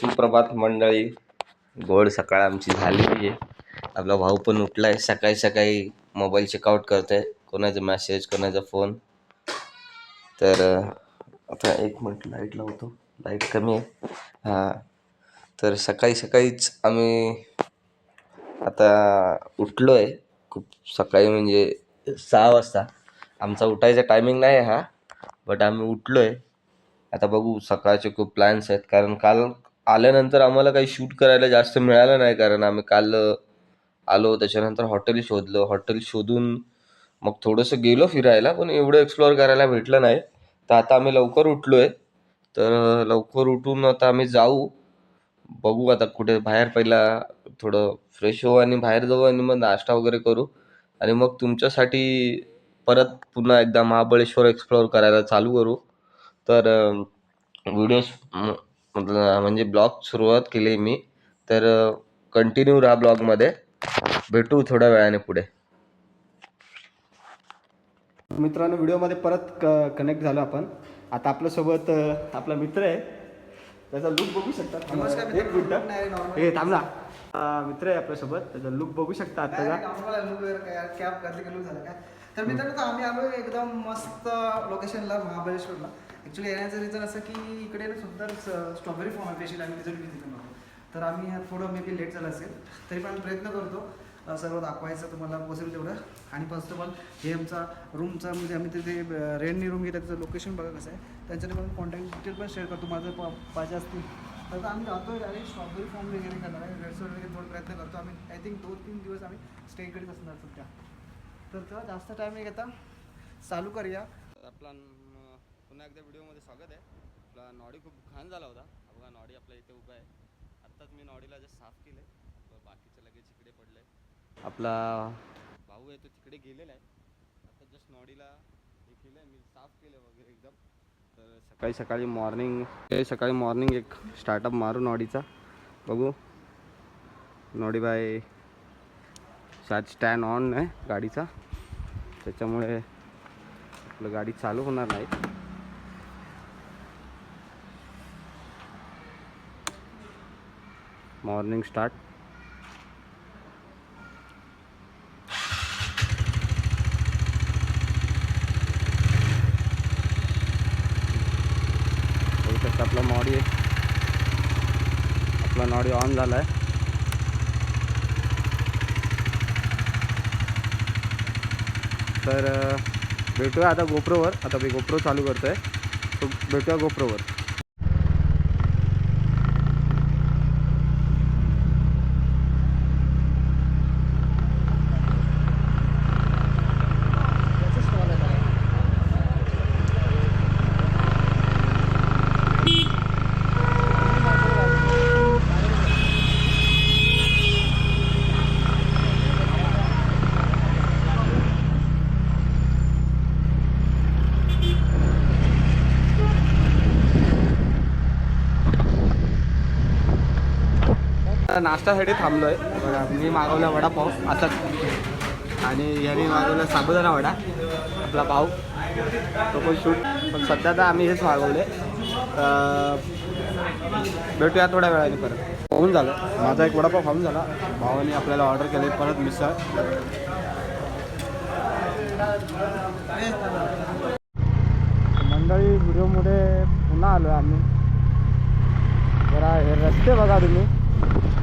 सुप्रभात मंडळी. गोड सकाळ आमची झालेली आहे. आपला भाऊ पण उठलाय. सकाळी सकाळी मोबाईल चेकआउट करतोय, कोणाचा मेसेज कोणाचा फोन. तर आता एक मिनिट लाईट लावतो, लाईट कमी आहे. हां, तर सकाळी सकाळीच आम्ही आता उठलो आहे. खूप सकाळी म्हणजे 6 वाजता. आमचा उठायचा टायमिंग नाही हा, बट आम्ही उठलो आहे. आता बघू, सकाळचे खूप प्लॅन्स आहेत. कारण काल आल्यानंतर आम्हाला काही शूट करायला जास्त मिळालं नाही, कारण आम्ही काल आलो त्याच्यानंतर हॉटेल शोधलं. हॉटेल शोधून मग थोडंसं गेलो फिरायला, पण एवढं एक्सप्लोअर करायला भेटलं नाही. तर आता आम्ही लवकर उठलो आहे. तर लवकर उठून आता आम्ही जाऊ, बघू आता कुठे बाहेर. पहिला थोडं फ्रेश होऊ आणि बाहेर जाऊ आणि मग नाश्ता वगैरे करू. आणि मग तुमच्यासाठी परत पुन्हा एकदा महाबळेश्वर एक्सप्लोअर करायला चालू करू. तर व्हिडिओज म्हणजे ब्लॉग सुरुवात केली मी. तर कंटिन्यू राहा ब्लॉगमध्ये. भेटू थोड्या वेळाने पुढे. मित्रांनो, व्हिडिओमध्ये परत कनेक्ट झालो आपण. आता आपल्यासोबत आपला मित्र आहे, त्याचा लुक बघू शकता. नमस्कार एक मिनिट, हे थांब ना. मित्र आहे आपल्यासोबत, त्याचा लुक बघू शकता आत्ताचा. कॅब करते लुक झालं काय. तर मित्रांनो, आम्ही आलो एकदम मस्त लोकेशनला, महाबळेश्वरला. ॲक्च्युली येण्याचं रिझन असं की इकडे सुंदर स्ट्रॉबेरी फार्म स्पेशल आम्ही रिझल्ट घेतलं नव्हतो. तर आम्ही थोडं मे बी लेट झालं असेल, तरी पण प्रयत्न करतो सर्व दाखवायचं तुम्हाला पॉसिबल तेवढं. आणि फर्स्ट ऑफ ऑल हे आमचा रूमचा, म्हणजे आम्ही तिथे रेंटनी रूम घेतात, त्याचं लोकेशन बघा कसं आहे. त्यांच्याने पण कॉन्टॅक्ट डिटेल पण शेअर करतो, माझं पाहिजे असतील. तर आम्ही जातो आहे डायरेक्ट स्ट्रॉबेरी फार्म वगैरे करणार आहे. रेस्टॉरंट वगैरे थोडं प्रयत्न करतो आम्ही. आय थिंक 2-3 दिवस आम्ही स्टे करीत असणार सुट्ट्या. तर तेव्हा जास्त टाईम नाही घेता, चालू करूया. आपला पुन्हा एकदा व्हिडिओमध्ये स्वागत आहे. आपला नॉडी खूप घाण झाला होता. बघा, नॉडी आपल्या इथे उभा आहे. आत्ताच मी नॉडीला जस्ट साफ केलं आहे. बाकीचं लगेच इकडे पडलं आहे. आपला भाऊ आहे तो तिकडे गेलेला आहे. आता जस्ट नॉडीला हे केलं आहे, मी साफ केलं वगैरे एकदम. तर सकाळी मॉर्निंग एक स्टार्टअप मारू नॉडीचा. बघू, नॉडी बाय शायद स्टँड ऑन आहे गाडीचा, त्याच्यामुळे आपलं गाडी चालू होणार नाही. Morning start. बघू शकता आपला नॉडी ऑन झाला आहे. तर भेटूया आता गोप्रोवर. आता मी गोप्रो चालू करतोय, तो भेटूया गोप्रोवर. नाश्त्यासाठी थांबलो आहे. बघा, मी मागवला वडापाव असाच, आणि याने मागवला साबुदाणा वडा. आपला भाऊ तो पण शूट, पण सध्या तर आम्ही हेच मागवले. भेटूया थोड्या वेळाने परत. होऊन झालं माझा एक वडापाव खाऊन झाला. भावाने आपल्याला ऑर्डर केले परत मिसळ. मंडळी, व्हिडिओमध्ये पुन्हा आलो आहे आम्ही. जरा हे रस्ते बघा तुम्ही,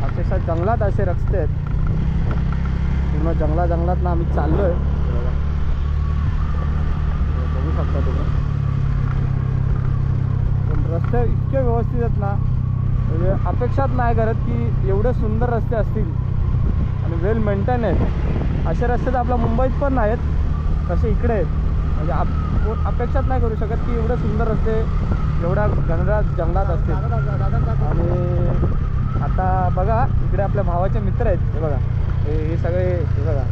अक्षरशः जंगलात असे रस्ते आहेत. पूर्ण जंगलातनं आम्ही चाललो आहे. बघू शकता तुम्ही. पण रस्ते इतके व्यवस्थित आहेत ना, म्हणजे अपेक्षाच नाही करत की एवढे सुंदर रस्ते असतील आणि वेल मेंटेन आहेत. असे रस्ते तर आपल्या मुंबईत पण नाहीत, तसे इकडे आहेत. म्हणजे अपेक्षाच नाही करू शकत की एवढे सुंदर रस्ते एवढ्या घनदाट जंगलात असतील. आणि आता बघा, इकडे आपल्या भावाचे मित्र आहेत. हे बघा, हे सगळे, हे बघा,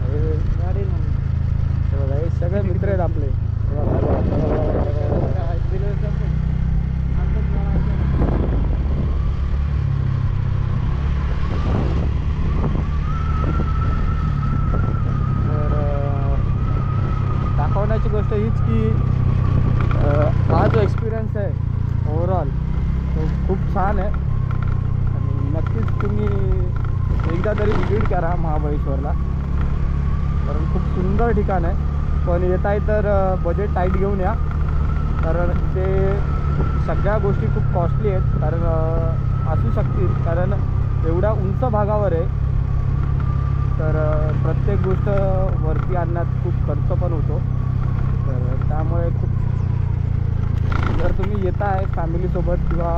हे सगळे मित्र आहेत आपले. दाखवण्याची गोष्ट हीच की हा जो एक्सपिरियन्स आहे ओव्हरऑल तो खूप छान आहे. नक्कीच तुम्ही एकदा तरी व्हिजिट करा महाबळेश्वरला, कारण खूप सुंदर ठिकाण आहे. पण येत आहे तर बजेट टाईट घेऊन या, कारण ते सगळ्या गोष्टी खूप कॉस्टली आहेत. कारण असू शकतील, कारण एवढ्या उंच भागावर आहे, तर प्रत्येक गोष्ट वरती आणण्यात खूप खर्च पण होतो. तर त्यामुळे खूप, जर तुम्ही येत आहे फॅमिलीसोबत किंवा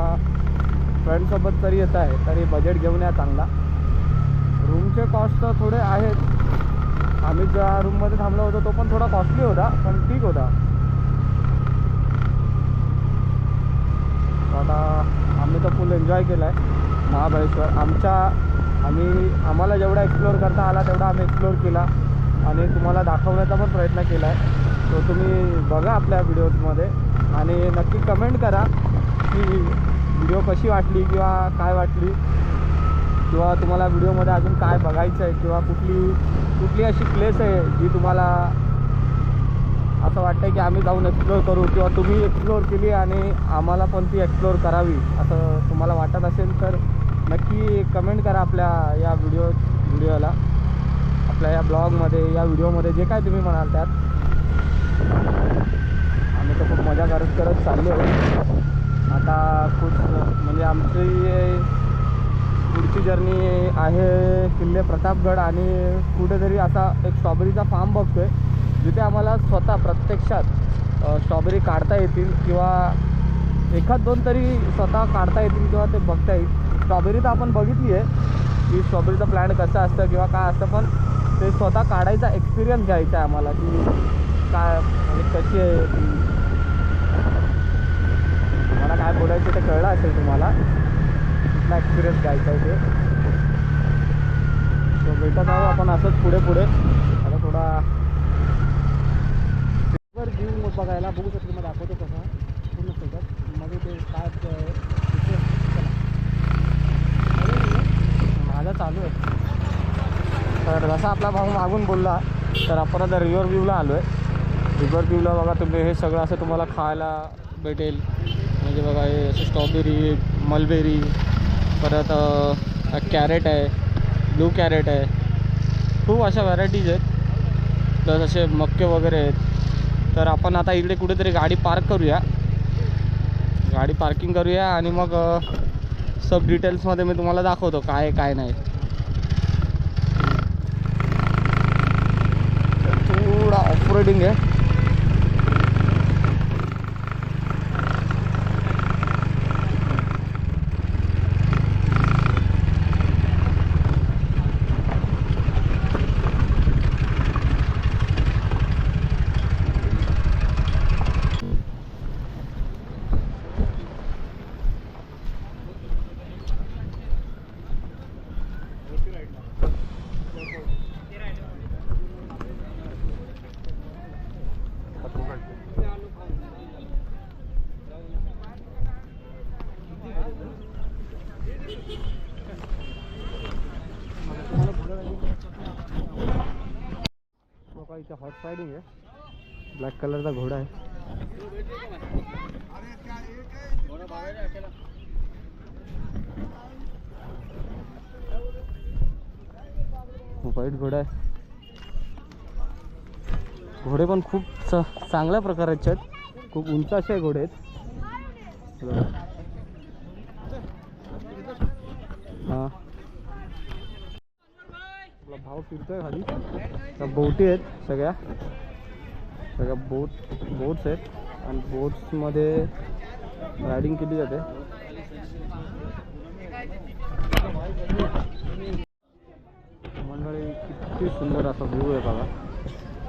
फ्रेंडसोबत जरी येत आहे तरी बजेट घेऊन या चांगला. रूमचे कॉस्ट तर थोडे आहेत. आम्ही ज्या रूममध्ये थांबलो होतो तो पण थोडा कॉस्टली होता, पण ठीक होता. आता आम्ही तर फुल एन्जॉय केला आहे महाबळेश्वर. आम्हाला जेवढा एक्सप्लोअर करता आला तेवढा आम्ही एक्सप्लोअर केला आणि तुम्हाला दाखवण्याचा पण प्रयत्न केला आहे. तो तुम्ही बघा आपल्या व्हिडिओजमध्ये आणि नक्की कमेंट करा की व्हिडिओ कशी वाटली किंवा काय वाटली, किंवा तुम्हाला व्हिडिओमध्ये अजून काय बघायचं आहे, किंवा कुठली अशी प्लेस आहे जी तुम्हाला असं वाटतं की आम्ही जाऊन एक्सप्लोअर करू, किंवा तुम्ही एक्सप्लोअर केली आणि आम्हाला पण ती एक्सप्लोअर करावी असं तुम्हाला वाटत असेल तर नक्की कमेंट करा आपल्या या व्हिडिओला, आपल्या या ब्लॉगमध्ये, या व्हिडिओमध्ये जे काय तुम्ही म्हणाल त्यात. आम्ही तर खूप मजा करत चाललो आहे. आता खूप म्हणजे आमची पुढची जर्नी आहे किल्ले प्रतापगड, आणि कुठेतरी असा एक स्ट्रॉबेरीचा फार्म बघतो आहे जिथे आम्हाला स्वतः प्रत्यक्षात स्ट्रॉबेरी काढता येतील, किंवा एखाद दोन तरी स्वतः काढता येतील किंवा ते बघता येईल. स्ट्रॉबेरी तर आपण बघितली आहे की स्ट्रॉबेरीचं प्लॅन कसं असतं किंवा काय असतं, पण ते स्वतः काढायचा एक्सपिरियन्स घ्यायचा आहे आम्हाला की काय म्हणजे कशी आहे ती. मला काय बोलायचं ते कळलं असेल तुम्हाला, कुठला एक्सपिरियन्स घ्यायचा आहे ते. तो भेटत आहो आपण असंच पुढे आता थोडा व्ह्यू बघायला बघू शकतो. तुम्हाला दाखवतो कसा पूर्ण सेटअप मध्ये ते काय माझा चालू आहे. तर जसा आपला भाऊ मागून बोलला तर आपण आता रिव्हर व्ह्यूला आलो आहे. रिव्हर व्ह्यूला बघा तुम्ही हे सगळं असं तुम्हाला खायला भेटेल. म्हणजे बघा हे असं स्ट्रॉबेरी, मलबेरी, परत कॅरेट आहे, ब्लू कॅरेट आहे, खूप अशा व्हरायटीज आहेत. प्लस असे मक्के वगैरे आहेत. तर आपण आता इकडे कुठेतरी गाडी पार्क करूया, गाडी पार्किंग करूया आणि मग सब डिटेल्समध्ये मी तुम्हाला दाखवतो काय आहे काय नाही. थोडा ऑफ रोडिंग आहे. बघा इथे हॉर्स रायडिंग आहे. ब्लॅक कलरचा घोडा आहे. व्हाईट घोडा आहे. घोडे पण खूप चांगल्या प्रकारचे आहेत, खूप उंच असे घोडे आहेत. हां आपला भाव फिरतोय खाली. त्या बोटी आहेत सगळ्या बोट्स आहेत आणि बोट्समध्ये रायडिंग केली जाते. मंडळी किती सुंदर असा व्ह्यू आहे बघा.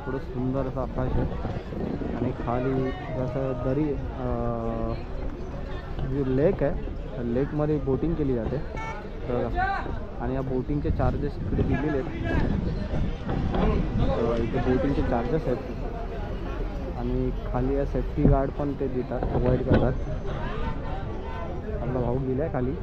थोडं सुंदर असं आकाश आहे आणि खाली जसं दरी जी लेक आहे त्या लेकमध्ये बोटिंग केली जाते. तर आणि या बोटिंगचे चार्जेस इकडे दिलेले आहेत. इथे बोटिंगचे चार्जेस आहेत आणि खाली या सेफ्टी गार्ड पण ते देतात, प्रोव्हाइड करतात. आपला भाऊ गेला आहे खाली.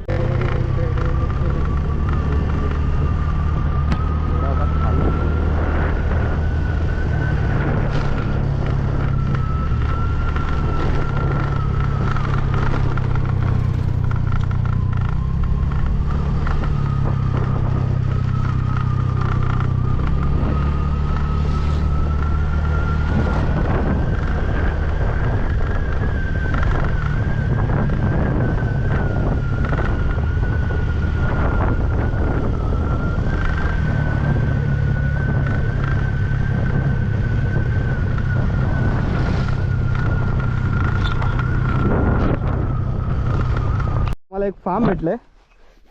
आम्हाला एक फार्म भेटलं आहे,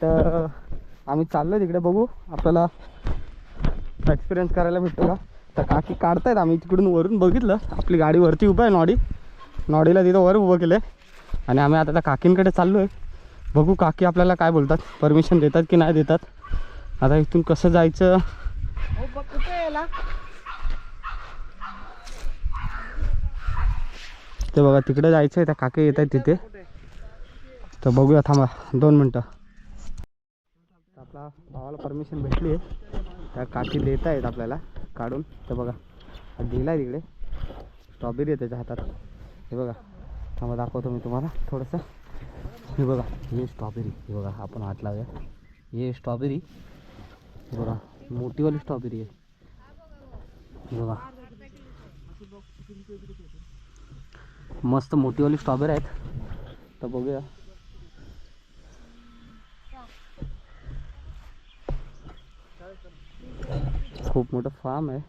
तर आम्ही चाललो तिकडे, बघू आपल्याला एक्सपिरियन्स करायला भेटतो का. तर काकी काढतायत, आम्ही तिकडून वरून बघितलं, आपली गाडी वरती उभं आहे, नॉडीला तिथं वर उभं केलं आहे आणि आम्ही आता त्या काकींकडे चाललो आहे. बघू काकी आपल्याला काय बोलतात, परमिशन देतात की नाही देतात. आता इथून कसं जायचं ते बघा, तिकडे जायचं आहे, त्या काकी येत आहेत तिथे. तर बघूया, थांबा 2 मिनटं. आपला भावाला परमिशन भेटली आहे, त्या काकी देत आहेत आपल्याला काढून. तर बघा दिला आहे तिकडे, स्ट्रॉबेरी आहे त्याच्या हातात. हे बघा, थांबा दाखवतो मी तुम्हाला थोडंसं. हे बघा, हे स्ट्रॉबेरी, हे बघा आपण हात लावूया. हे स्ट्रॉबेरी, हे बघा मोठीवाली स्ट्रॉबेरी आहे. हे बघा मस्त मोठीवाली स्ट्रॉबेरी आहेत. तर बघूया. खूप मोठं फार्म आहे.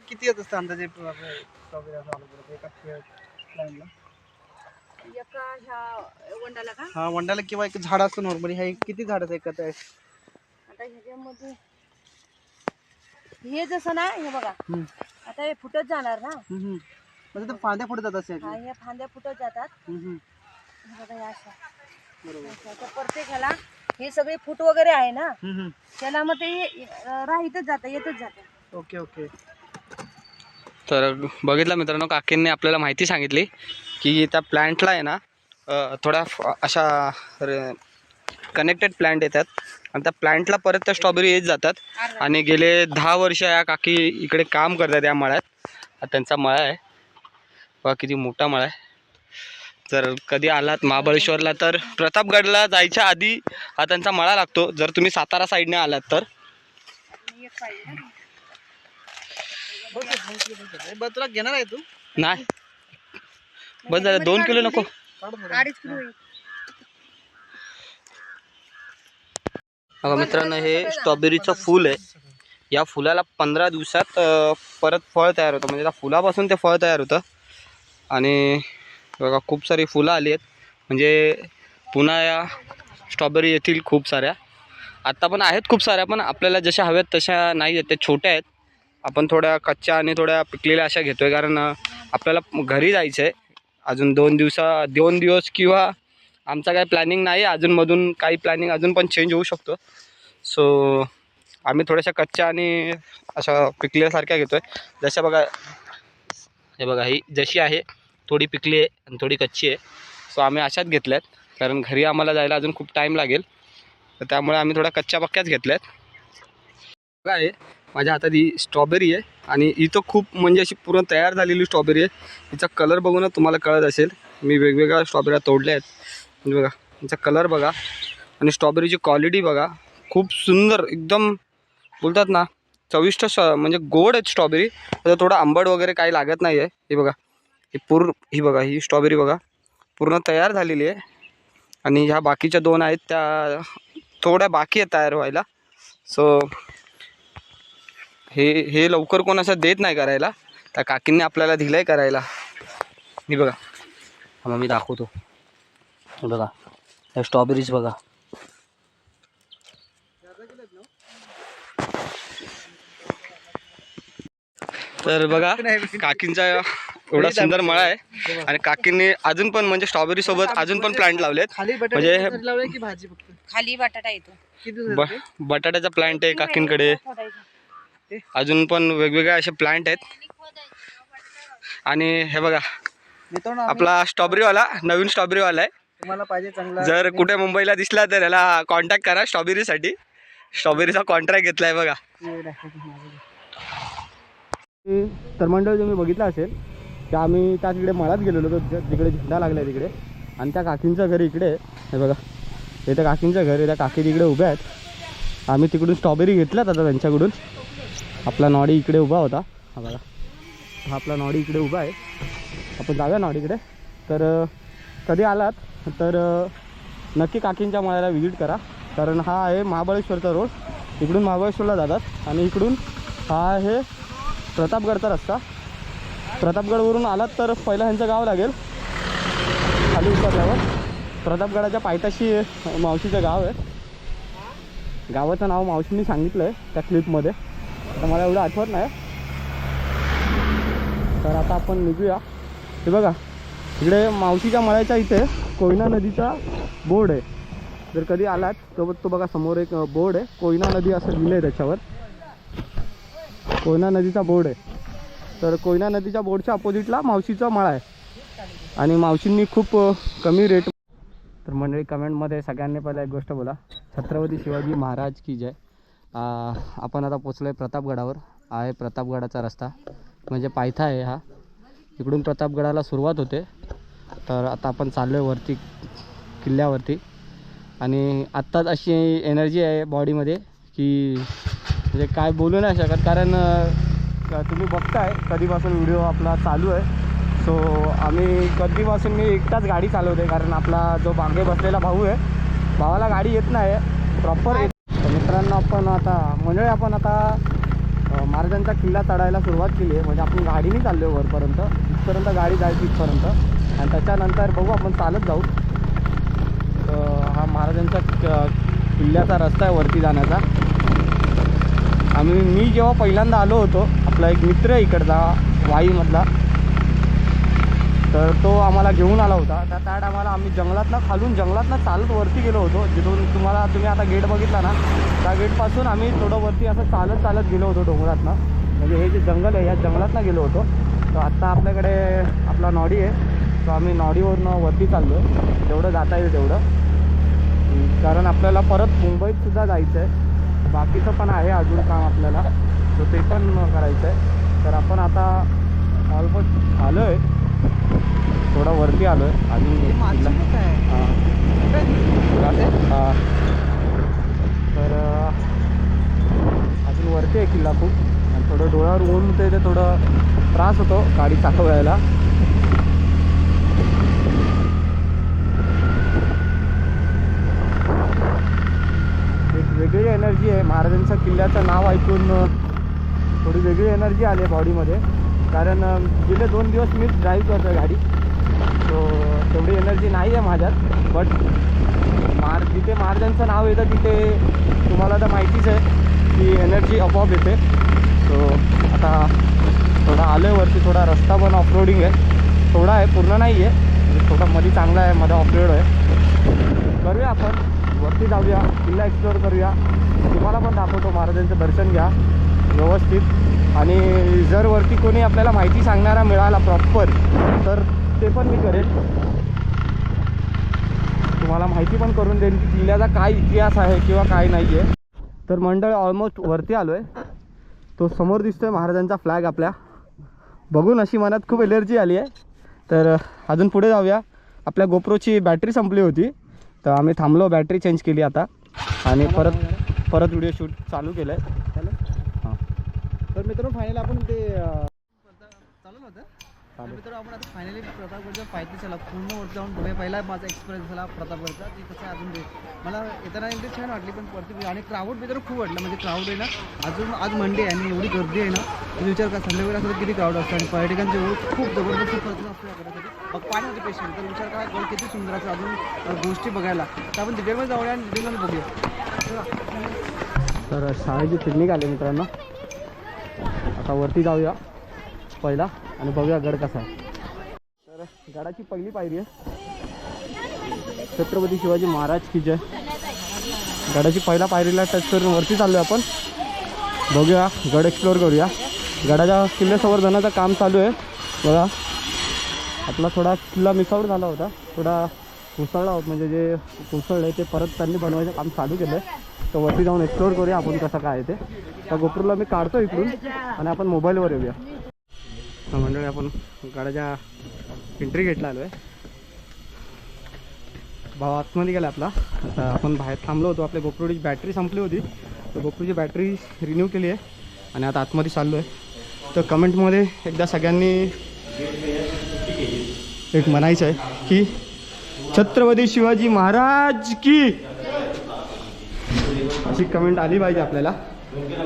किती येत असतं अंदाजे स्ट्रॉबेरी असं आलं एका प्लॅनला? एका ह्या वंडाला का? हा, वंडाला किंवा एक झाड असतं नॉर्मली. ह्या किती झाडाचं एकत्र आहे? आता ह्याच्यामध्ये हे जसं ना, हे बघा आता हे फुटत जाणार ना. म्हणजे ते फांद्या फुटत जात असेल. हा, हे फांद्या फुटत जातात. हे बघा या अशा. बरोबर. तर प्रत्येक ह्याला हे सगळे फूट वगैरे आहे ना, त्याला मग ते राहीतच जातं, येतच जातं. Okay okay. तर बघितलं मित्रांनो, काकींनी आपल्याला माहिती सांगितली की त्या प्लांटला आहे ना थोड्या अशा कनेक्टेड प्लांट येतात आणि त्या प्लांटला परत त्या स्ट्रॉबेरी येत जातात. आणि गेले 10 वर्ष या काकी इकडे काम करतात या मळ्यात. हा त्यांचा मळा आहे बघा, किती मोठा मळा आहे. जर कधी आलात महाबळेश्वरला तर प्रतापगडला जायच्या आधी हा त्यांचा मळा लागतो, जर तुम्ही सातारा साईडने आलात तर. तुला घेणार आहे तू? नाही बस झालं, 2 किलो नको. 2.5 किलो होईल. बघा मित्रांनो, हे स्ट्रॉबेरीचं फूल आहे. या फुलाला 15 दिवसात परत फळ तयार होतं, म्हणजे त्या फुलापासून ते फळ तयार होतं. आणि बघा खूप सारी फुलं आली आहेत, म्हणजे पुन्हा या स्ट्रॉबेरी येथील खूप साऱ्या. आत्ता पण आहेत खूप साऱ्या, पण आपल्याला जशा हव्यात तशा नाही आहेत, त्या छोट्या आहेत. आपण थोड्या कच्च्या आणि थोड्या पिकलेल्या अशा घेतो आहे, कारण आपल्याला घरी जायचं आहे अजून 2 दिवस, किंवा आमचा काही प्लॅनिंग नाही आहे अजूनमधून, काही प्लॅनिंग अजून पण चेंज होऊ शकतो. सो आम्ही थोड्याशा कच्च्या आणि अशा पिकलेल्यासारख्या घेतो आहे. जशा बघा, हे बघा ही जशी आहे थोडी पिकली आहे आणि थोडी कच्ची आहे. सो आम्ही अशाच घेतल्यात, कारण घरी आम्हाला जायला अजून खूप टाईम लागेल, तर त्यामुळे आम्ही थोड्या कच्च्या पक्क्याच घेतल्यात. बघा आहे माझ्या हातात ही स्ट्रॉबेरी आहे, आणि ही तर खूप म्हणजे अशी पूर्ण तयार झालेली स्ट्रॉबेरी आहे. हिचा कलर बघूनच तुम्हाला कळत असेल. मी वेगवेगळ्या स्ट्रॉबेऱ्या तोडल्या आहेत, म्हणजे बघा हिचा कलर बघा आणि स्ट्रॉबेरीची क्वालिटी बघा, खूप सुंदर एकदम बोलतात ना चविष्ट, म्हणजे गोड आहेत स्ट्रॉबेरी. तर थोडं आंबट वगैरे काही लागत नाही आहे. हे बघा ही बघा ही स्ट्रॉबेरी बघा पूर्ण तयार झालेली आहे, आणि ह्या बाकीच्या 2 आहेत त्या थोड्या बाकी आहेत तयार व्हायला. सो हे लवकर कोण असं देत नाही करायला, त्या काकींनी आपल्याला दिलं आहे करायला. हे बघा, मग मी दाखवतो. हे बघा ह्या स्ट्रॉबेरीज बघा, तर बघा काकींचा एवढा सुंदर मळा आहे, आणि काकींनी अजून पण म्हणजे स्ट्रॉबेरी सोबत अजून पण प्लांट लावलेत. खाली म्हणजे बटाटे लावले की भाजी फक्त? खाली बटाटा येतो. किती बटाट्याचा प्लांट आहे काकींकडे, अजून पण वेगवेगळे असे प्लांट आहेत. आणि हे बघा मित्रांनो, आपला स्ट्रॉबेरीवाला, नवीन स्ट्रॉबेरीवाला आहे. तुम्हाला पाहिजे चांगला, जर कुठे मुंबईला दिसला तर याला कॉन्टॅक्ट करा स्ट्रॉबेरीसाठी. स्ट्रॉबेरीचा कॉन्ट्रॅक्ट घेतलाय बघा. तर मंडळ तुम्ही बघितलं असेल की आम्ही त्या तिकडे मळ्यात गेलेलो होतो, तिकडे झेंडा लागला आहे तिकडे, आणि त्या काकींचं घर इकडे आहे. हे बघा हे त्या काकींचं घर आहे, त्या काकी तिकडे उभ्या आहेत. आम्ही तिकडून स्ट्रॉबेरी घेतल्यात आता त्यांच्याकडून. आपला नॉडी इकडे उभा होता, हा बघा हा आपला नॉडी इकडे उभा आहे. आपण जाऊया नॉडीकडे. तर कधी आलात तर नक्की काकींच्या मळ्याला व्हिजिट करा, कारण हा आहे महाबळेश्वरचा रोड. इकडून महाबळेश्वरला जातात, आणि इकडून हा आहे प्रतापगडचा रस्ता. प्रतापगडवरून आलात तर पहिला ह्यांचं गाव लागेल, खाली उतरल्यावर प्रतापगडाच्या पायथ्याशी मावशीचं गाव आहे. गावाचं नाव मावशींनी सांगितलं आहे त्या क्लिपमध्ये, आता मला एवढं आठवत नाही. तर आता आपण निघूया. हे बघा इकडे मावशीच्या मळ्याच्या इथे कोयना नदीचा बोर्ड आहे. जर कधी आलात तो बघा समोर एक बोर्ड आहे, कोयना नदी असं लिहिलं आहे त्याच्यावर, कोयना नदीचा बोर्ड आहे. तर कोयना नदीच्या बोर्डच्या अपोजिटला मावशीचा मळा आहे आणि मावशींनी खूप कमी रेट. तर मंडळी कमेंटमध्ये सगळ्यांनी पहिला एक गोष्ट बोला, छत्रपती शिवाजी महाराज की जय. आपण आता पोचलो आहे प्रतापगडावर. आहे प्रतापगडाचा रस्ता, म्हणजे पायथा आहे हा. इकडून प्रतापगडाला सुरुवात होते. तर आता आपण चाललो आहे वरती किल्ल्यावरती. आणि आत्ताच अशी एनर्जी आहे बॉडीमध्ये की म्हणजे काय बोलू नाही शकत. कारण तुम्ही बघताय कधीपासून व्हिडिओ आपला चालू आहे. सो आम्ही कधीपासून मी एकटाच गाडी चालवते, कारण आपला जो मागे बसलेला भाऊ आहे, भावाला गाडी येत नाही प्रॉपर. मित्रांनो आपण आता महाराजांचा किल्ला चढायला सुरुवात केली आहे. म्हणजे आपण गाडीने चाललो आहे वरपर्यंत, इथपर्यंत गाडी जायची इथपर्यंत, आणि त्याच्यानंतर बघू आपण चालत जाऊ. हा महाराजांच्या किल्ल्याचा रस्ता आहे वरती जाण्याचा. मी जेव्हा पहिल्यांदा आलो होतो, आपला एक मित्र आहे इकडचा वाईमधला, तर तो आम्हाला घेऊन आला होता. त्या टायमाला आम्ही जंगलातनं चालत वरती गेलो होतो. जिथून तुम्ही आता गेट बघितला ना, त्या गेटपासून आम्ही थोडं वरती असं चालत गेलो होतो डोंगरातनं. म्हणजे हे जे जंगल आहे या जंगलातनं गेलो होतो. तर आत्ता आपल्याकडे आपला नॉडी आहे, तर आम्ही नॉडीवरून वरती चाललो आहे, जेवढं जाता येईल तेवढं. कारण आपल्याला परत मुंबईतसुद्धा जायचं आहे, बाकीचं पण आहे अजून काम आपल्याला, तर ते पण करायचं आहे. तर आपण आता ऑलमोस्ट आलो आहे, थोडं वरती आलो आहे. अजून तर अजून वरती आहे किल्ला खूप, आणि थोडं डोळ्यावर ऊन होतं, ते थोडं त्रास होतो गाडी चालवायला. एक वेगळी एनर्जी आहे महाराजांच्या किल्ल्याचं नाव ऐकून, थोडी वेगळी एनर्जी आली आहे बॉडीमध्ये. कारण गेले 2 दिवस मी ड्राईव्ह करतो गाडी, सो तेवढी एनर्जी नाही आहे माझ्यात. बट जिथे महाराजांचं नाव येतं तिथे तुम्हाला तर माहितीच आहे की एनर्जी आपोआप येते. सो आता थोडा आलो आहे वरती. थोडा रस्ता पण ऑफरोडिंग आहे, थोडा आहे, पूर्ण नाही आहे, म्हणजे थोडा मध्ये चांगला आहे, मध्ये ऑफरोड आहे. करूया आपण वरती जाऊया, किल्ला एक्सप्लोअर करूया, तुम्हाला पण दाखवतो. महाराजांचं दर्शन घ्या व्यवस्थित. आणि जर वरती कोणी आपल्याला माहिती सांगणारा मिळाला प्रॉपर, तर ते पण मी करेन, तुम्हाला माहिती पण करून देईन की किल्ल्याचा काय इतिहास आहे किंवा काय नाही आहे. तर मंडळ ऑलमोस्ट वरती आलो आहे. तो समोर दिसतोय महाराजांचा फ्लॅग आपल्या, बघून अशी मनात खूप एनर्जी आली आहे. तर अजून पुढे जाऊया. आपल्या गोप्रोची बॅटरी संपली होती, तर आम्ही थांबलो, बॅटरी चेंज केली आता, आणि परत व्हिडिओ शूट चालू केलं आहे. हां, तर मित्रांनो फायनली आपण ते चालू नव्हतं. मित्रांनो आपण आता फायनली प्रतापगडच्या पायथ्याला पूर्ण वर जाऊन बघूया. पहिला माझा एक्सपिरियन्स झाला प्रतापगडचा, की कसं अजून मला येताना एवढी छान वाटली, पण वरती आणि क्राऊड मित्रांनो खूप वाटलं. म्हणजे क्राऊड आहे ना, अजून आज मंडे आहे आणि एवढी गर्दी आहे ना, तुम्ही विचार करा संध्याकाळी असं किती क्राऊड असतं. आणि पर्यटकांचे खूप जबरदस्त खर्च असतो याकडे. मग पाणी होते पेशंट, तर विचार करा गड किती सुंदर असं अजून गोष्टी बघायला. तर आपण डिटेलमध्ये जाऊया आणि डिटेलमध्ये बघूया. तर शाळेची पिकनिक आली मित्रांनो. आता वरती जाऊया पहिला आणि बघूया गड कसा आहे. तर गडाची पहिली पायरी आहे छत्रपती शिवाजी महाराज की जय. गडाची पहिल्या पायरीला टच करून वरती चाललो आहे आपण. बघूया गड एक्सप्लोअर करूया. गडाच्या किल्ले संवर्धनाचं काम चालू आहे बघा. आपला थोडा किल्ला मिसआउट झाला होता, थोडा कोसळला होता, म्हणजे जे कोसळलं ते परत त्यांनी बनवायचं काम चालू केलं आहे. तर वरती जाऊन एक्सप्लोअर करूया आपण कसं काय आहे ते. त्या गोप्रोला मी काढतो इकडून आणि आपण मोबाईलवर येऊया. मंडळी आपण गडाच्या एंट्री गेटला आलो आहे. भाव आतमध्ये गेला आपला. आता आपण बाहेर थांबलो होतो, आपल्या गोप्रोची बॅटरी संपली होती, तर गोप्रोची बॅटरी रिन्यू केली आहे आणि आता आतमध्ये चाललो आहे. तर कमेंटमध्ये एकदा सगळ्यांनी एक म्हणायचं आहे की छत्रपती शिवाजी महाराज की, अशी कमेंट आली पाहिजे आपल्याला.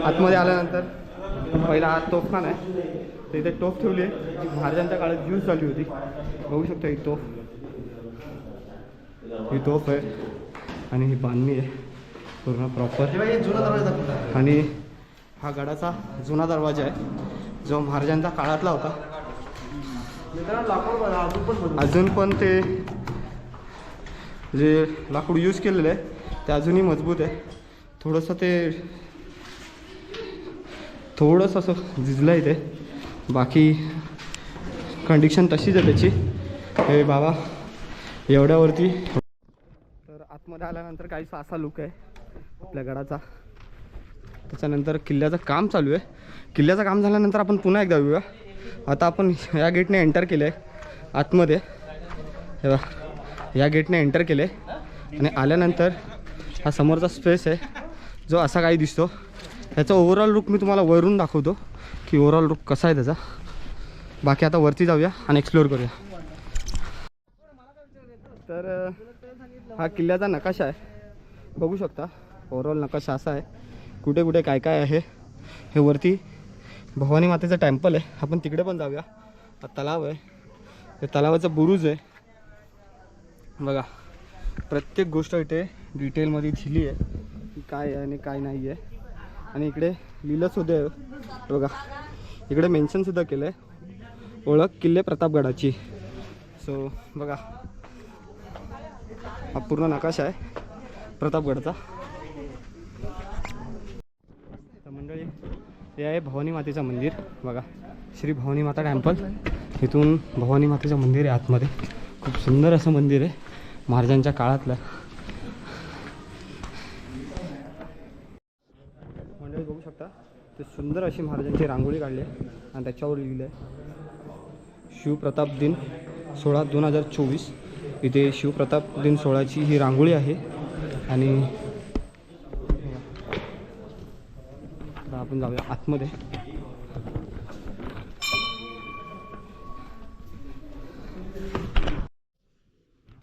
आतमध्ये आल्यानंतर पहिला हा तोफखाना आहे, तर इथे टोप ठेवली आहे जी महाराजांच्या काळात यूज झाली होती. बघू शकतो एक तोफ. ही तोफ आहे आणि ही बांधणी आहे पूर्ण प्रॉपर. हे जुना दरवाजा दाखवतो. आणि हा गडाचा जुना दरवाजा आहे जो महाराजांच्या काळातला होता. अजून पण ते जे लाकूड यूज केलेलं आहे ते अजूनही मजबूत आहे. थोडंसं असं झिजलं आहे ते, बाकी कंडिशन तशीच आहे त्याची. हे बाबा एवढ्यावरती. तर आतमध्ये आल्यानंतर काहीसा असा लुक आहे आपल्या गडाचा. त्याच्यानंतर किल्ल्याचं काम चालू आहे. किल्ल्याचं काम झाल्यानंतर आपण पुन्हा एकदा येऊया. आता आपण या गेटने एंटर केलं आहे आतमध्ये. हे बघा या गेटने एंटर केलं आहे आणि आल्यानंतर हा समोरचा स्पेस आहे जो असा काही दिसतो. त्याचा ओव्हरऑल लुक मी तुम्हाला वरून दाखवतो की ओव्हरऑल लुक कसा आहे त्याचा. बाकी आता वरती जाऊया आणि एक्सप्लोअर करूया. तर हा किल्ल्याचा नकाशा आहे, बघू शकता. ओव्हरऑल नकाशा असा आहे, कुठे कुठे काय काय आहे. हे वरती भवानी मातेचं टेम्पल आहे, आपण तिकडे पण जाऊया. हा तलाव आहे, हे तलावाचं बुरुज आहे बघा. प्रत्येक गोष्ट इथे डिटेलमध्ये दिली आहे की काय आहे आणि काय नाही आहे. आणि इकडे लिहिलंसुद्धा आहे बघा, इकडे मेन्शनसुद्धा केलं आहे ओळख किल्ले प्रतापगडाची. सो बघा हा पूर्ण नकाशा आहे प्रतापगडचा. तर मंडळी हे आहे भवानी मातेचं मंदिर बघा, श्री भवानी माता टेम्पल. इथून भवानी मातेचं मंदिर आहे आतमध्ये. खूप सुंदर असं मंदिर आहे महाराजांच्या काळातलं. मंडळी बघू शकता ते सुंदर अशी महाराजांची रांगोळी काढली आहे आणि त्याच्यावर लिहिलं आहे शिवप्रताप दिन 16/2024. इथे शिवप्रताप दिन 16ची ही रांगोळी आहे. आणि आपण जाऊया आतमध्ये.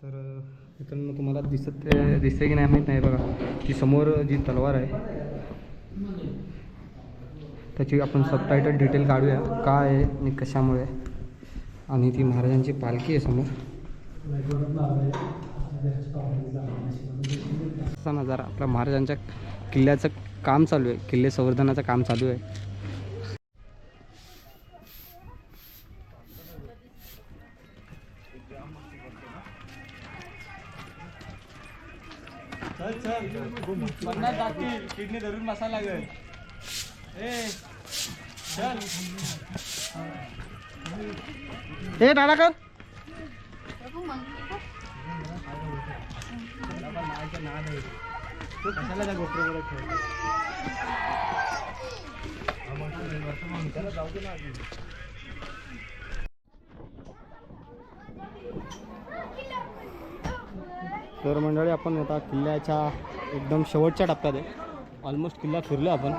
तर इकडनं तुम्हाला दिसते की नाही माहीत नाही बघा. ती समोर जी तलवार आहे त्याची आपण सबटायटल डिटेल काढूया काय आहे आणि कशामुळे. आणि ती महाराजांची पालखी आहे समोर. असा नजारा आपल्या महाराजांच्या किल्ल्याचं काम चालू आहे, किल्ले संवर्धनाचं काम चालू आहे. किडनी धरून मसाला लागेल. ए टाळा कर. तर मंडळी आपण आता किल्ल्याच्या एकदम शेवटच्या टप्प्यात आहे. ऑलमोस्ट किल्ला फिरलो आपण.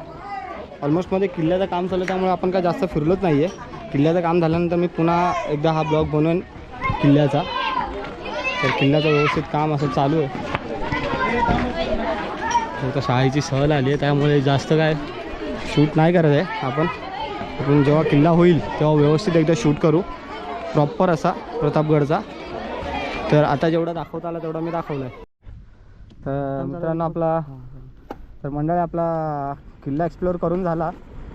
ऑलमोस्टमध्ये किल्ल्याचं काम चाललं त्यामुळे आपण काय जास्त फिरलोच नाही आहे. किल्ल्याचं काम झाल्यानंतर मी पुन्हा एकदा हा ब्लॉग बनवेन किल्ल्याचा. तर किल्ल्याचं व्यवस्थित काम असं चालू आहे. आता शाळेची सहल आली आहे त्यामुळे जास्त काय शूट नाही करत आहे आपण जेव्हा किल्ला होईल तेव्हा व्यवस्थित एकदा शूट करू प्रॉपर असा प्रतापगडचा. तर आता जेवढा दाखवता आला तेवढा मी दाखवला आहे. तर मित्रांनो तर मंडळी आपला किल्ला एक्सप्लोअर करून झाला.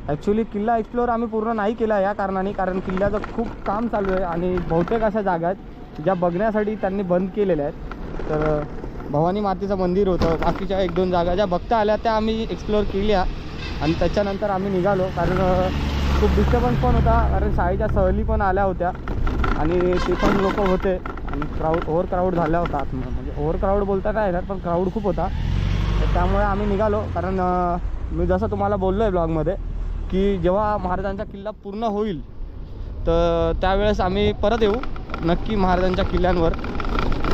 ॲक्च्युली किल्ला एक्सप्लोअर आम्ही पूर्ण नाही केला या कारणाने, कारण किल्ल्याचं खूप काम चालू आहे आणि बहुतेक अशा जागा आहेत ज्या बघण्यासाठी त्यांनी बंद केलेल्या आहेत. तर भवानी मातेचं मंदिर होतं, बाकीच्या 1-2 जागा ज्या बघता आल्या त्या आम्ही एक्सप्लोअर केल्या. आणि त्याच्यानंतर आम्ही निघालो कारण खूप डिस्टर्बन्स पण होता, कारण शाळेच्या सहली पण आल्या होत्या आणि ते पण लोक होते आणि ओव्हर क्राऊड झाला होता आतमध्ये. म्हणजे ओव्हर क्राऊड बोलता काय येणार, पण क्राऊड खूप होता. तर त्यामुळे आम्ही निघालो. कारण मी जसं तुम्हाला बोललो आहे ब्लॉगमध्ये की जेव्हा महाराजांचा किल्ला पूर्ण होईल तर त्यावेळेस आम्ही परत येऊ नक्की महाराजांच्या किल्ल्यांवर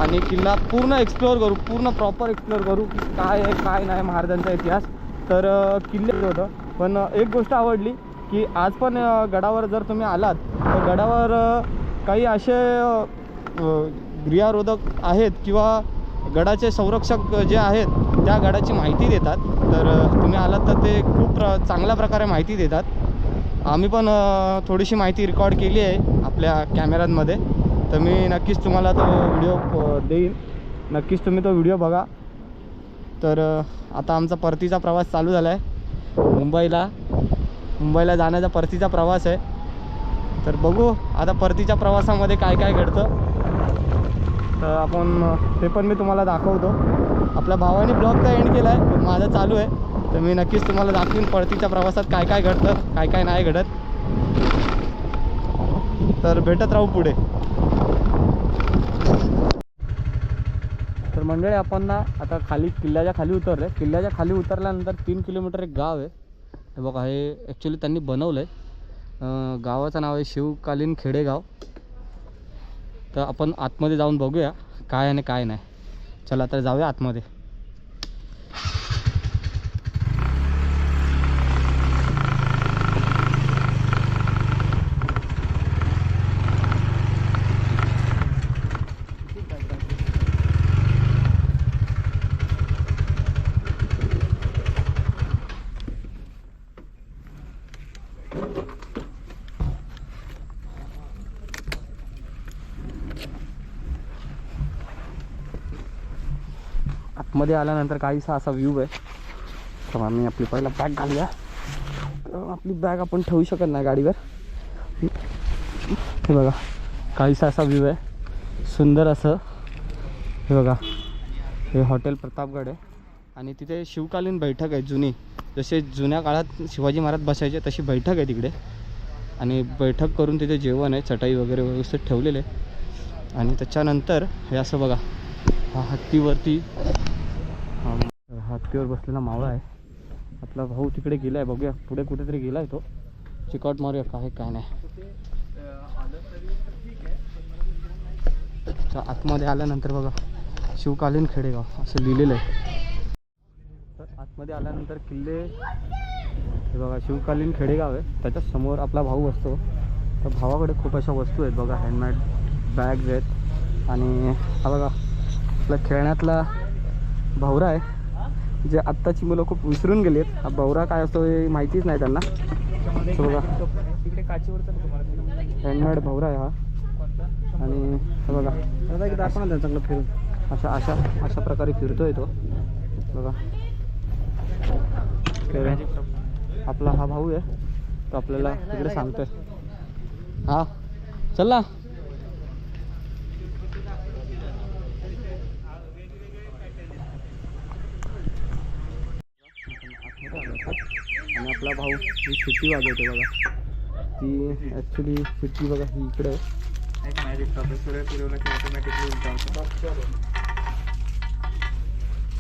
आणि किल्ला पूर्ण एक्सप्लोअर करू, पूर्ण प्रॉपर एक्सप्लोअर करू की काय आहे काय नाही महाराजांचा इतिहास. तर किल्ले होतं. पण एक गोष्ट आवडली की आज पण गडावर जर तुम्ही आलात तर गडावर काही असे गिर्यारोधक आहेत किंवा गडाचे संरक्षक जे आहेत त्या गडाची माहिती देतात. तर तुम्ही आलात तर ते खूप चांगल्या प्रकारे माहिती देतात. आम्ही पण थोडीशी माहिती रेकॉर्ड केली आहे आपल्या कॅमेऱ्यांमध्ये, तर मी नक्कीच तुम्हाला तो व्हिडिओ देईन. नक्कीच तुम्ही तो व्हिडिओ बघा. तर आता आमचा परतीचा प्रवास चालू झाला आहे. मुंबईला जाण्याचा परतीचा प्रवास आहे. तर बघू आता परतीच्या प्रवासामध्ये काय काय घडतं. तर आपण ते पण मी तुम्हाला दाखवतो. आपल्या भावाने ब्लॉग तर एंड केला आहे, माझा चालू आहे. तर मी नक्कीच तुम्हाला दाखवीन परतीच्या प्रवासात काय काय घडतं, काय काय नाही घडत. तर भेटत राहू पुढे. तर मंडळी आपण ना आता खाली किल्ल्याच्या खाली उतरले. किल्ल्याच्या खाली उतरल्यानंतर 3 किलोमीटर एक गाव आहे. हे बघा, हे ॲक्च्युली त्यांनी बनवलं आहे. गावाचं नाव आहे शिवकालीन खेडेगाव. तर आपण आतमध्ये जाऊन बघूया काय आणि काय नाही. चला तर जाऊया आतमध्ये. आतमध्ये आल्यानंतर काहीसा असा व्ह्यू आहे. तर आम्ही आपली पहिला बॅग घालूया. आपली बॅग आपण ठेवू शकत नाही गाडीवर. हे बघा, काहीसा असा व्ह्यू आहे सुंदर असं. हे बघा, हे हॉटेल प्रतापगड आहे आणि तिथे शिवकालीन बैठक आहे जुनी. जसे जुन्या काळात शिवाजी महाराज बसायचे तशी बैठक आहे तिकडे. आणि बैठक करून तिथे जेवण आहे, चटाई वगैरे व्यवस्थित ठेवलेले. आणि त्याच्यानंतर हे असं बघा, हा हत्तीवर बसलेला मावळा आहे. आपला भाऊ तिकडे गेला आहे, बघूया पुढे कुठेतरी गेला आहे तो. चिकआउट मारूया काय काय नाही. तर आतमध्ये आल्यानंतर बघा शिवकालीन खेडेगाव असं लिहिलेलं आहे. तर आतमध्ये आल्यानंतर किल्ले, हे बघा शिवकालीन खेडेगाव आहे. त्याच्या समोर आपला भाऊ असतो. तर भावाकडे खूप अशा वस्तू आहेत बघा, हँडमेड बॅग्स आहेत. आणि हा बघा आपला खेळण्यातला भवरा आहे, जे आत्ताची मुलं खूप विसरून गेली आहेत. हा भवरा काय असतो हे माहितीच नाही त्यांना. तो बघा हँडमेड भवरा आहे हा. आणि हे बघा दाखवणार चांगलं फिरून अशा प्रकारे फिरतोय तो बघा. आपला हा भाऊ आहे, तो आपल्याला तिकडे सांगतोय. हा चल ना. आणि आपला भाऊ ही शिट्टी वाजवते बघा. ती ॲक्च्युली शिट्टी बघा ही इकडे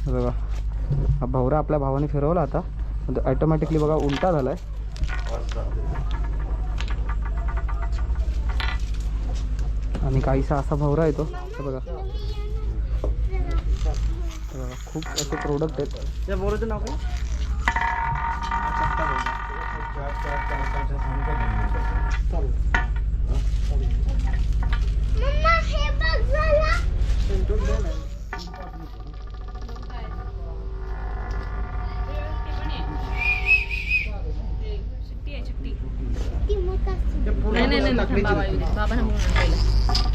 बघा. हा भवरा आपल्या भावाने फिरवला आता, तो ॲटोमॅटिकली बघा उलटा झालाय. आणि काहीसा असा भवरा येतो बघा. खूप असे प्रोडक्ट आहेत. त्या भवराचं नाव काय?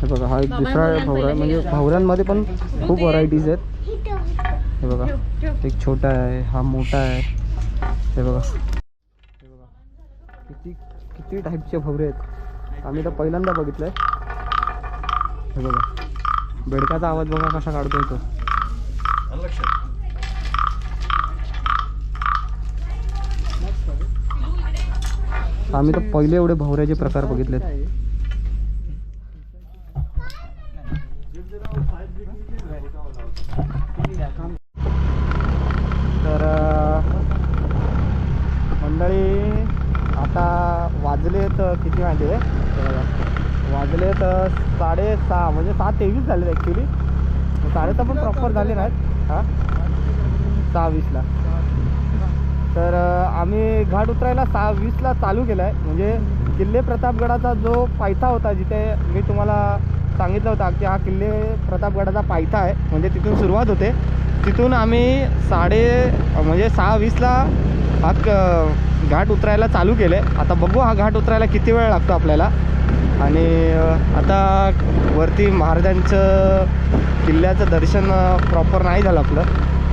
हे बघा, हा एक दुसरा भवरा आहे. म्हणजे भवऱ्यांमध्ये पण खूप व्हरायटीज आहेत. हे बघा, एक छोटा आहे, हा मोठा आहे. हे बघा, किती टाईपचे भवरे आहेत. आम्ही तर पहिल्यांदा बघितलंय. हे बघा, बेडकाचा आवाज बघा कसा काढतोय तो. आम्ही तर पहिले एवढे भवऱ्याचे प्रकार बघितलेत. तर मंडळी आता वाजलेत किती माहिती आहे, वाजलेत 6:30 म्हणजे 6:23 झाले ॲक्च्युली. 6:30 पण प्रॉपर झाले नाहीत. हां 6:20ला. तर आम्ही घाट उतरायला 6:20ला चालू केला आहे. म्हणजे किल्ले प्रतापगडाचा जो पायथा होता, जिथे मी तुम्हाला सांगितलं होतं की हा किल्ले प्रतापगडाचा पायथा आहे, म्हणजे तिथून सुरुवात होते. तिथून आम्ही 6:20ला हा घाट उतरायला चालू केले. आता बघू हा घाट उतरायला किती वेळ लागतो आपल्याला. आणि आता वरती महाराजांचं किल्ल्याचं दर्शन प्रॉपर नाही झालं आपलं.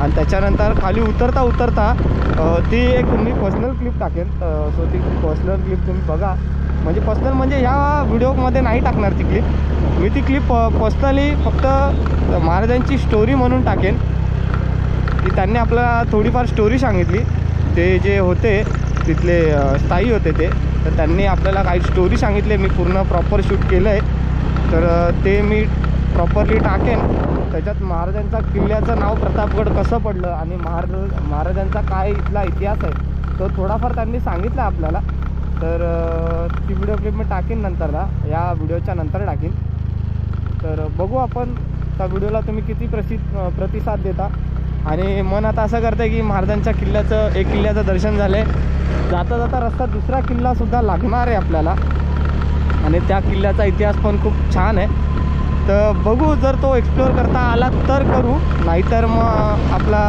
आणि त्याच्यानंतर खाली उतरता उतरता ती एक मी पर्सनल क्लिप टाकेन. सो ती पर्सनल क्लिप तुम्ही बघा. म्हणजे पर्सनल म्हणजे ह्या व्हिडिओमध्ये नाही टाकणार ती क्लिप. मी ती क्लिप पर्सनली फक्त महाराजांची स्टोरी म्हणून टाकेन, की त्यांनी आपल्याला थोडीफार स्टोरी सांगितली. ते जे होते तिथले स्थायी होते तर त्यांनी आपल्याला काही स्टोरी सांगितली. मी पूर्ण प्रॉपर शूट केलं आहे, तर ते मी प्रॉपरली टाकेन. त्याच्यात महाराजांचा किल्ल्याचं नाव प्रतापगड कसं पडलं आणि महाराजांचा काय इथला इतिहास आहे तो थोडाफार त्यांनी सांगितला आपल्याला. तर ती व्हिडिओ क्लिप मी टाकीन नंतरला, या व्हिडिओच्या नंतर टाकीन. तर बघू आपण त्या व्हिडिओला तुम्ही किती प्रतिसाद देता. आणि मन आता असं करतं की महाराजांच्या किल्ल्याचं दर्शन झालं आहे. जाता जाता रस्ता दुसरा किल्लासुद्धा लागणार आहे आपल्याला, आणि त्या किल्ल्याचा इतिहास पण खूप छान आहे. तर बघू, जर तो एक्सप्लोअर करता आला तर करू, नाहीतर मग आपला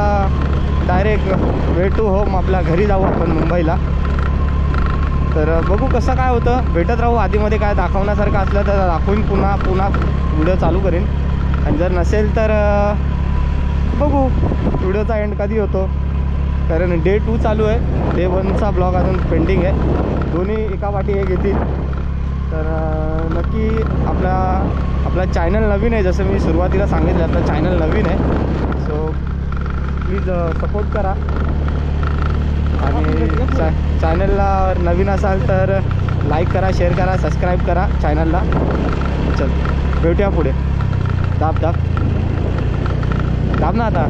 डायरेक्ट वे टू होम आपल्या घरी जाऊ आपण मुंबईला. तर बघू कसं काय होतं, भेटत राहू. आधीमध्ये काय दाखवण्यासारखं असलं तर दाखवून पुन्हा व्हिडिओ चालू करीन. आणि जर नसेल तर बघू व्हिडिओचा एंड कधी होतो. कारण डे 2 चालू आहे, डे 1चा ब्लॉग अजून पेंडिंग आहे. दोन्ही एका पाठी एक येतील. तर नक्की आपला चॅनल नवीन आहे, जसं मी सुरुवातीला सांगितलं आपलं चॅनल नवीन आहे. सो प्लीज सपोर्ट करा. आणि चॅनलला नवीन असाल तर लाईक करा, शेअर करा, सबस्क्राईब करा चॅनलला. चल भेटूया पुढे. दाब ना आता.